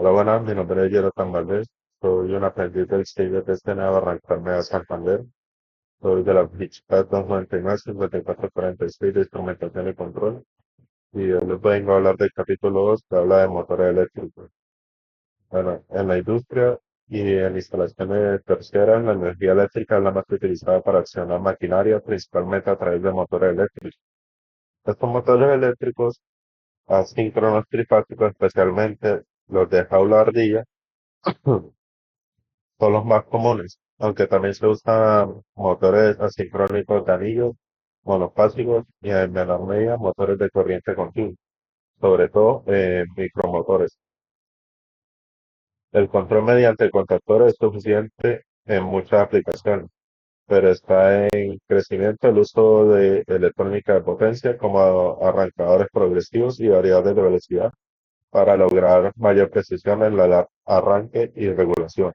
Hola, buenas, mi nombre es Jonathan Valdés, soy un aprendiz del CIG de Testena de Barranca a Santander, soy de la ficha 299-5446 de instrumentación y control, y hoy les vengo a hablar del capítulo 2 que habla de motores eléctricos. Bueno, en la industria y en instalaciones terciarias, la energía eléctrica es la más utilizada para accionar maquinaria, principalmente a través de motores eléctricos. Estos motores eléctricos asíncronos trifásicos, especialmente los de jaula ardilla, son los más comunes, aunque también se usan motores asincrónicos de anillos, monofásicos y en menor medida motores de corriente continua, sobre todo micromotores. El control mediante contactores es suficiente en muchas aplicaciones, pero está en crecimiento el uso de electrónica de potencia como arrancadores progresivos y variables de velocidad para lograr mayor precisión en el arranque y regulación.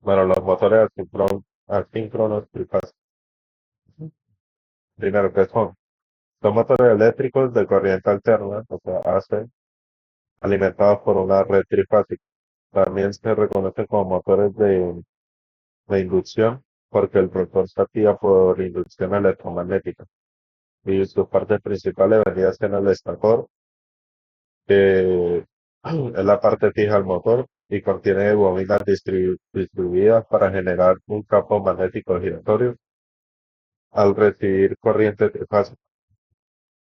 Bueno, los motores asíncronos trifásicos. Primero, ¿qué son? Son motores eléctricos de corriente alterna, o sea, AC, alimentados por una red trifásica. También se reconocen como motores de inducción porque el rotor se activa por inducción electromagnética. Y sus partes principales vendrían siendo el estator, que es la parte fija del motor y contiene bobinas distribuidas para generar un campo magnético giratorio al recibir corriente trifásica.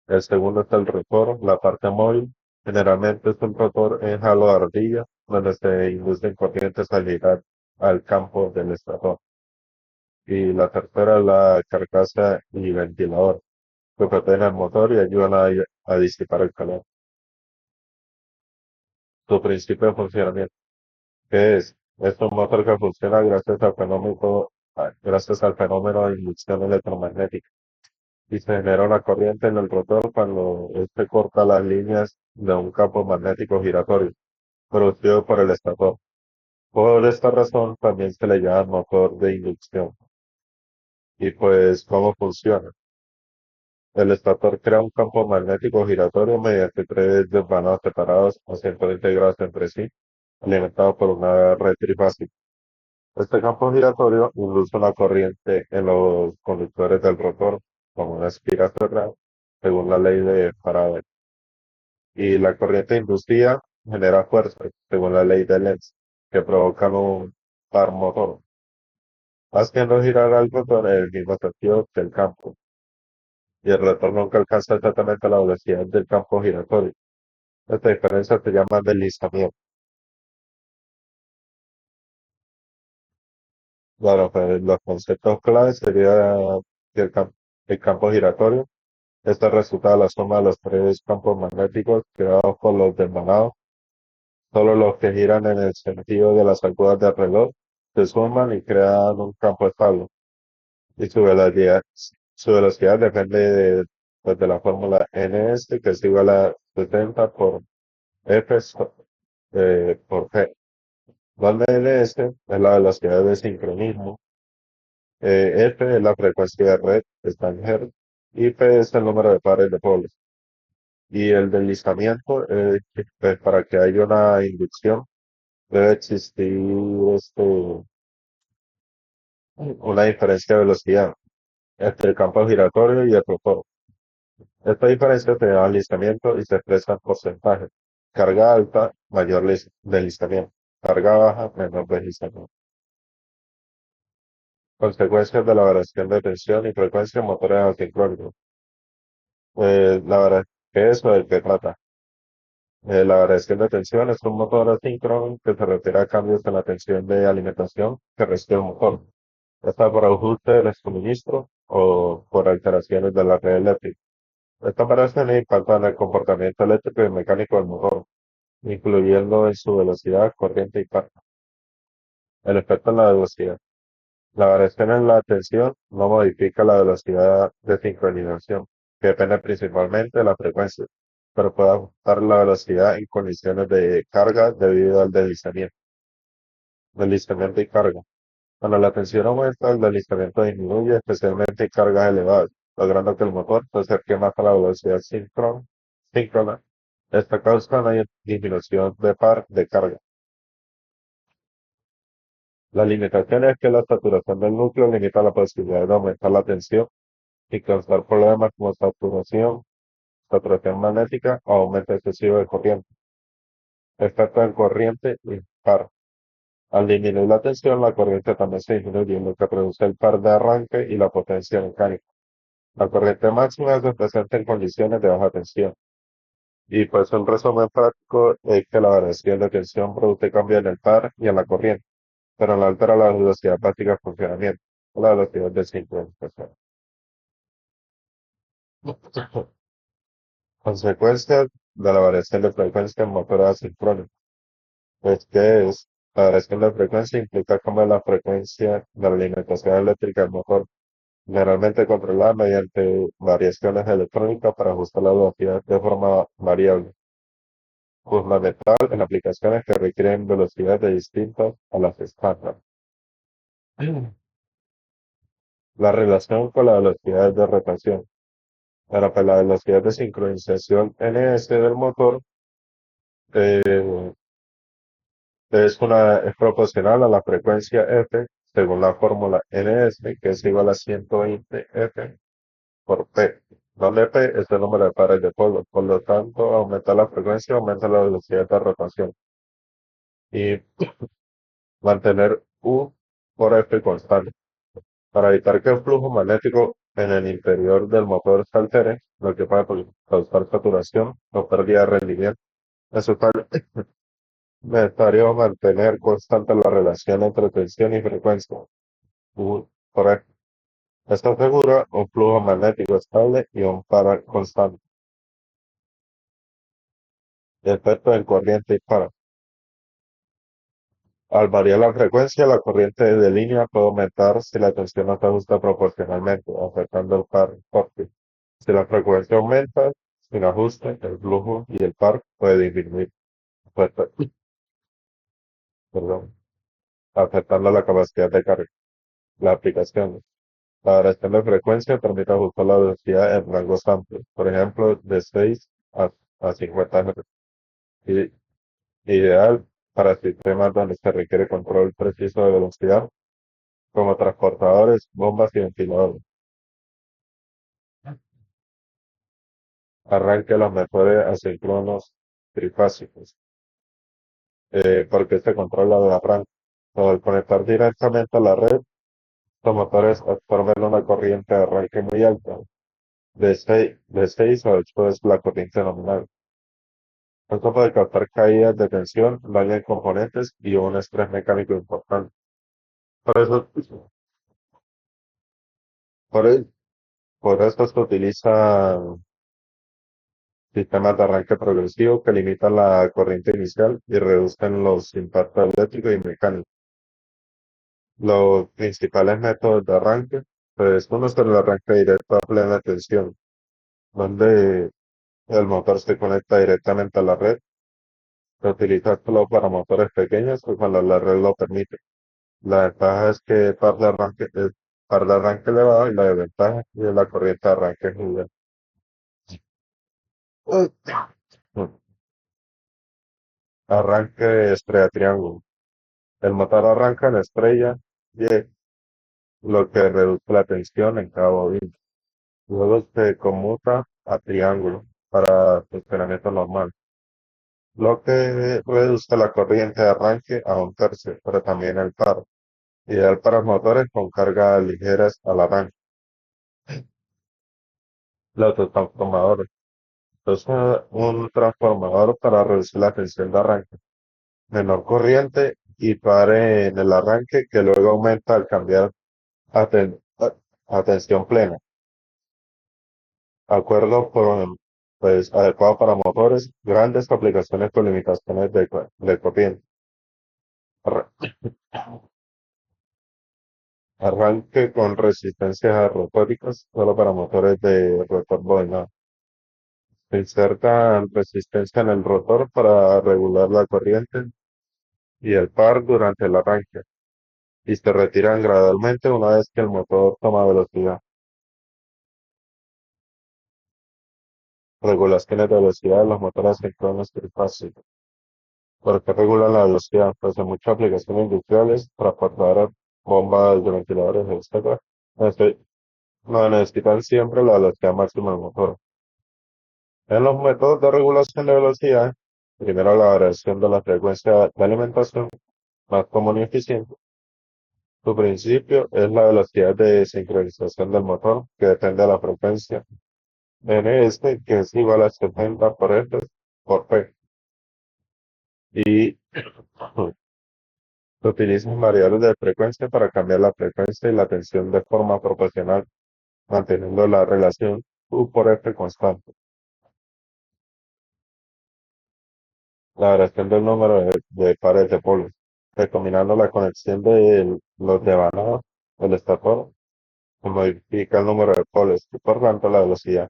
El segundo es el rotor, la parte móvil. Generalmente es un rotor en halo de ardilla, donde se inducen corrientes al girar al campo del estator. Y la tercera es la carcasa y ventilador, que protegen el motor y ayudan a disipar el calor. Su principio de funcionamiento, ¿qué es? Es un motor que funciona gracias al fenómeno de inducción electromagnética y se genera una corriente en el rotor cuando éste corta las líneas de un campo magnético giratorio producido por el estator. Por esta razón también se le llama motor de inducción. Y pues, ¿cómo funciona? El estator crea un campo magnético giratorio mediante tres desvanados separados a 120 grados entre sí, alimentados por una red trifásica. Este campo giratorio induce una corriente en los conductores del rotor, como una espiral cerrada, según la ley de Faraday. Y la corriente inducida genera fuerza, según la ley de Lenz, que provocan un par motor, haciendo girar al rotor en el mismo sentido que el campo. Y el rotor nunca alcanza exactamente la velocidad del campo giratorio. Esta diferencia se llama deslizamiento. Claro, pues los conceptos claves sería que el campo giratorio. Este resulta de la suma de los tres campos magnéticos creados por los desmanados. Solo los que giran en el sentido de las agujas del reloj se suman y crean un campo estable. Y su velocidad depende pues, de la fórmula ns, que es igual a 70 por por G, donde ns es la velocidad de sincronismo, F es la frecuencia de red, está en Hz, y P es el número de pares de polos. Y el deslizamiento, pues, para que haya una inducción, debe existir una diferencia de velocidad entre el campo giratorio y el rotor. Esta diferencia se llama deslizamiento y se expresa en porcentaje. Carga alta, mayor deslizamiento. Carga baja, menor deslizamiento. Consecuencias de la variación de tensión y frecuencia en motores asincrónicos. La verdad que eso es de qué trata. La variación de tensión es un motor asíncrono que se refiere a cambios en la tensión de alimentación que recibe el motor, ya sea por ajuste del suministro o por alteraciones de la red eléctrica. Estas variaciones impactan el comportamiento eléctrico y mecánico del motor, incluyendo en su velocidad, corriente y carga. El efecto en la velocidad. La variación en la tensión no modifica la velocidad de sincronización, que depende principalmente de la frecuencia, pero puede ajustar la velocidad en condiciones de carga debido al deslizamiento y carga. Cuando la tensión aumenta, el deslizamiento disminuye, especialmente en cargas elevadas, logrando que el motor se acerque más a la velocidad síncrona Esta causa una disminución de par de carga. La limitación es que la saturación del núcleo limita la posibilidad de aumentar la tensión y causar problemas como saturación magnética o aumento excesivo de corriente. Efecto en corriente y par. Al disminuir la tensión, la corriente también se disminuye, lo que produce el par de arranque y la potencia mecánica. La corriente máxima se presenta en condiciones de baja tensión. Y pues un resumen práctico es que la variación de tensión produce cambios en el par y en la corriente, pero no altera la velocidad práctica de funcionamiento, o la velocidad de sincronización. Consecuencias de la variación de frecuencia en motores asincrónicos. Pues, ¿qué es? La variación de frecuencia implica cambiar la frecuencia de la alimentación eléctrica del motor, generalmente controlada mediante variaciones electrónicas para ajustar la velocidad de forma variable, fundamental en aplicaciones que requieren velocidades distintas a las estándar. La relación con la velocidad de rotación. Para pues, la velocidad de sincronización ns del motor eh, es proporcional a la frecuencia F según la fórmula ns, que es igual a 120 F por P, donde P es el número de pares de polos. Por lo tanto, aumenta la frecuencia, aumenta la velocidad de rotación. Y mantener U por F constante. Para evitar que el flujo magnético en el interior del motor se altere, lo que puede causar saturación o pérdida de rendimiento, es necesario mantener constante la relación entre tensión y frecuencia. U por F. Esto asegura un flujo magnético estable y un par constante. Efecto en corriente y par. Al variar la frecuencia, la corriente de línea puede aumentar si la tensión no se ajusta proporcionalmente, afectando el par óptico. Si la frecuencia aumenta sin ajuste, el flujo y el par puede disminuir, afecta- perdón, afectando la capacidad de carga. La aplicación. La variación de frecuencia permite ajustar la velocidad en rangos amplios, por ejemplo, de 6 a 50 Hz. I- Ideal para sistemas donde se requiere control preciso de velocidad, como transportadores, bombas y ventiladores. Arranque los motores asíncronos trifásicos, porque se controla de arranque. Al conectar directamente a la red, los motores absorben una corriente de arranque muy alta, de 6 a 8 es la corriente nominal. Esto puede causar caídas de tensión, daño en componentes y un estrés mecánico importante. Por eso, por, e- por eso se utilizan sistemas de arranque progresivo que limitan la corriente inicial y reducen los impactos eléctricos y mecánicos. Los principales métodos de arranque, pues uno es el arranque directo a plena tensión, donde el motor se conecta directamente a la red. Se utiliza solo para motores pequeños o cuando la red lo permite. La ventaja es que par de arranque elevado y la desventaja es que la corriente de arranque es muy alta. Arranque estrella triángulo. El motor arranca en estrella y lo que reduce la tensión en cada bobina. Luego se conmuta a triángulo para funcionamiento normal, lo que reduce la corriente de arranque a un tercio, pero también el par, ideal para motores con cargas ligeras al arranque. Los autotransformadores. Entonces, un transformador para reducir la tensión de arranque, menor corriente y par en el arranque que luego aumenta al cambiar a, a tensión plena. Acuerdo pues, adecuado para motores, grandes aplicaciones con limitaciones de corriente. Arra- Arranque con resistencias rotóticas solo para motores de rotor bobinado. Se insertan resistencia en el rotor para regular la corriente y el par durante el arranque y se retiran gradualmente una vez que el motor toma velocidad. Regulaciones de velocidad de los motores síncronos trifásicos. ¿Por qué regulan la velocidad? Pues en muchas aplicaciones industriales, transportadoras, bombas de ventiladores, etcétera, nece- no necesitan siempre la velocidad máxima del motor. En los métodos de regulación de velocidad, primero la variación de la frecuencia de alimentación, más común y eficiente. Su principio es la velocidad de sincronización del motor, que depende de la frecuencia Ns, que es igual a 70 por F por P. Y se utilizan variables de frecuencia para cambiar la frecuencia y la tensión de forma proporcional, manteniendo la relación U por F constante. La variación del número de pares de polos, recombinando la conexión de los devanados del estator, se modifica el número de polos y por tanto la velocidad.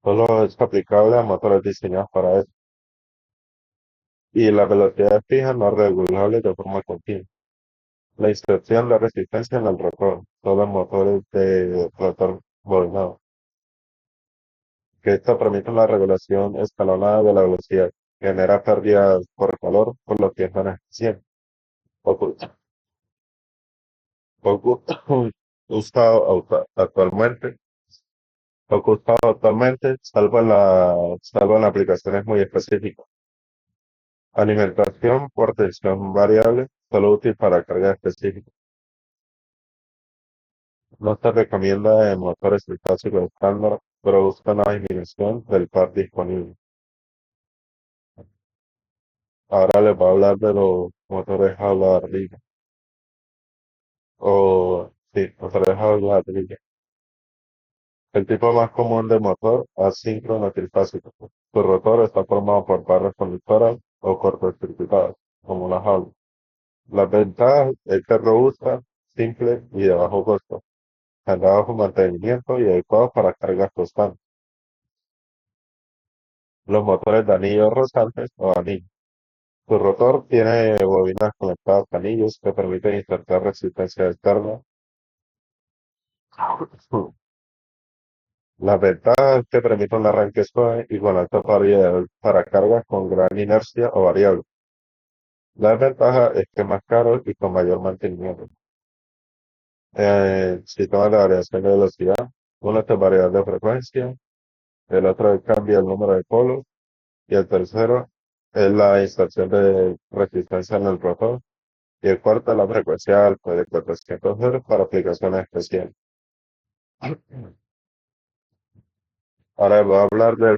Solo es aplicable a motores diseñados para eso. Y la velocidad fija no es regulable de forma continua. La inserción de resistencia en el rotor, solo en motores de rotor bobinado, que esto permite una regulación escalonada de la velocidad, genera pérdidas por calor, por lo que es menos eficiente. Poco, poco usado actualmente, poco usado actualmente, salvo en aplicaciones muy específicas. Alimentación por tensión variable, solo útil para carga específica. No se recomienda en motores clásicos estándar, pero busca una disminución del par disponible. Ahora les voy a hablar de los motores jaula barriga, o sí, motores jaula barriga. El tipo más común de motor asíncrono trifásico. Su rotor está formado por barras conductoras o cortocircuitadas, como una jaula. Las ventajas es que es robusta, simple y de bajo costo, de bajo mantenimiento y adecuado para cargas constantes. Los motores de anillos rosantes o anillos. Su rotor tiene bobinas conectadas a anillos que permiten insertar resistencia externa. Las ventajas que permiten un arranque suave y con alta variedad para cargas con gran inercia o variable. La desventaja es que es más caro y con mayor mantenimiento. Sistema de variación de velocidad. Uno es de variedad de frecuencia, el otro cambia el número de polos y el tercero es la inserción de resistencia en el rotor y el cuarto es la frecuencia alta de 400 Hz para aplicaciones especiales. Ahora voy a hablar de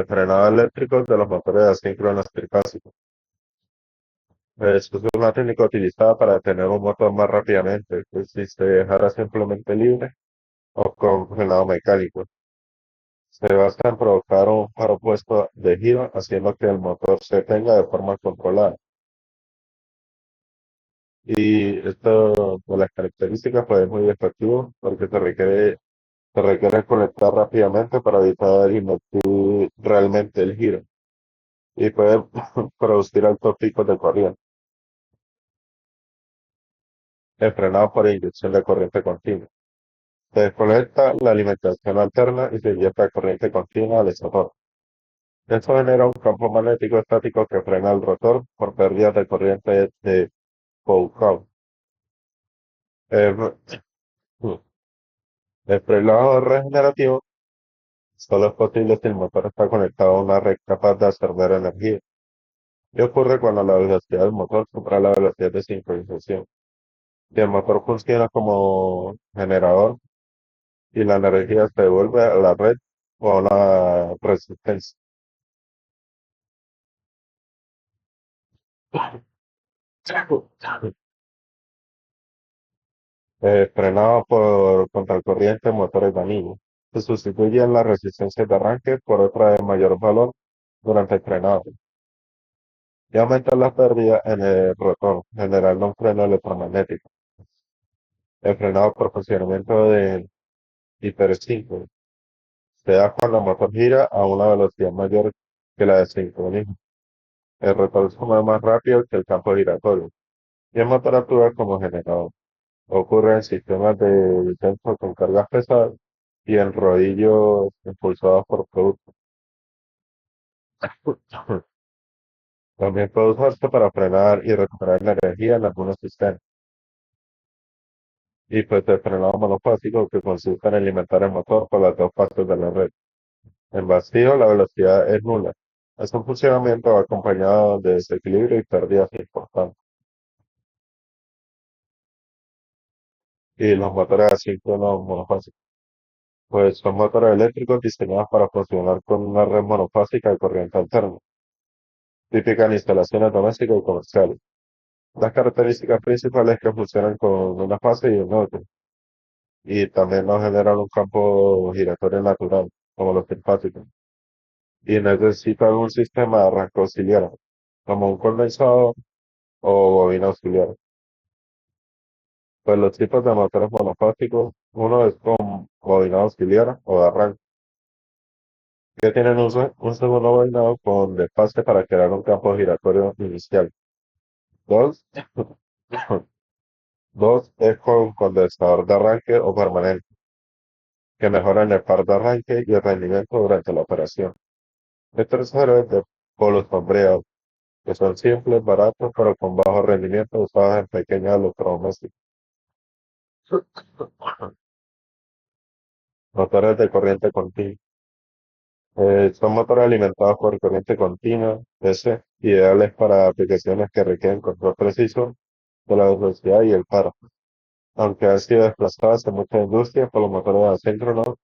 frenado eléctrico de los motores asíncronos trifásicos. Esto es una técnica utilizada para detener un motor más rápidamente, pues si se dejara simplemente libre o con frenado mecánico. Se basa en provocar un paro opuesto de giro, haciendo que el motor se detenga de forma controlada. Y esto, por las características, pues es muy efectivo porque se requiere conectar rápidamente para evitar invertir realmente el giro y puede producir altos picos de corriente. El frenado por inyección de corriente continua. Se desconecta la alimentación alterna y se inyecta corriente continua al estator. Esto genera un campo magnético estático que frena el rotor por pérdidas de corriente de Foucault. El, el frenado regenerativo solo es posible si el motor está conectado a una red capaz de absorber energía. Y ocurre cuando la velocidad del motor supera la velocidad de sincronización. Si el motor funciona como generador y la energía se devuelve a la red o a una resistencia. Frenado por contracorriente motores de anillo. Se sustituyen las resistencias de arranque por otra de mayor valor durante el frenado y aumentan las pérdidas en el rotor, generando un freno electromagnético. El frenado por funcionamiento de hipersíncono se da cuando el motor gira a una velocidad mayor que la de sincronismo. El rotor se mueve más rápido que el campo giratorio y el motor actúa como generador. Ocurre en sistemas de descenso con cargas pesadas y en rodillos impulsados por productos. También puede usarse para frenar y recuperar la energía en algunos sistemas. Y pues el frenado monofásico que consiste en alimentar el motor por las dos partes de la red. En vacío la velocidad es nula. Es un funcionamiento acompañado de desequilibrio y pérdidas importantes. Y los motores asíncronos monofásicos, pues son motores eléctricos diseñados para funcionar con una red monofásica de corriente alterna, típica en instalaciones domésticas y comerciales. Las características principales es que funcionan con una fase y un neutro, y también no generan un campo giratorio natural, como los simpáticos, y necesitan un sistema de arranque auxiliar, como un condensador o bobina auxiliar. Pues los tipos de motores monofásicos, uno es con bobinado auxiliar o de arranque, que tienen un segundo bobinado con desfase para crear un campo giratorio inicial. Dos, dos es con condensador de arranque o permanente, que mejoran el par de arranque y el rendimiento durante la operación. El tercero es de polos sombreados, que son simples, baratos, pero con bajo rendimiento usados en pequeños electrodomésticos. Motores de corriente continua. Son motores alimentados por corriente continua, DC, ideales para aplicaciones que requieren control preciso de la velocidad y el par, aunque han sido desplazadas en muchas industrias por los motores asíncronos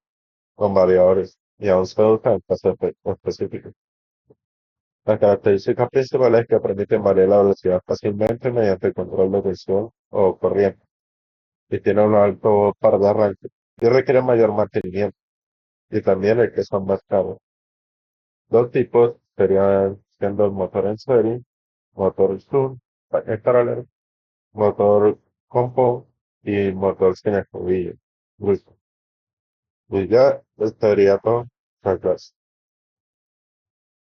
con variadores y aún se usan en casos específicos. La característica principal es que permiten variar la velocidad fácilmente mediante el control de tensión o corriente y tienen un alto par de arranque y requieren mayor mantenimiento y también el que son más caros. Dos tipos serían siendo el motor en serie, motor Sun, en paralelo, motor compound y motor sin escobillo. Listo. Y ya estaría todo. Muchas gracias.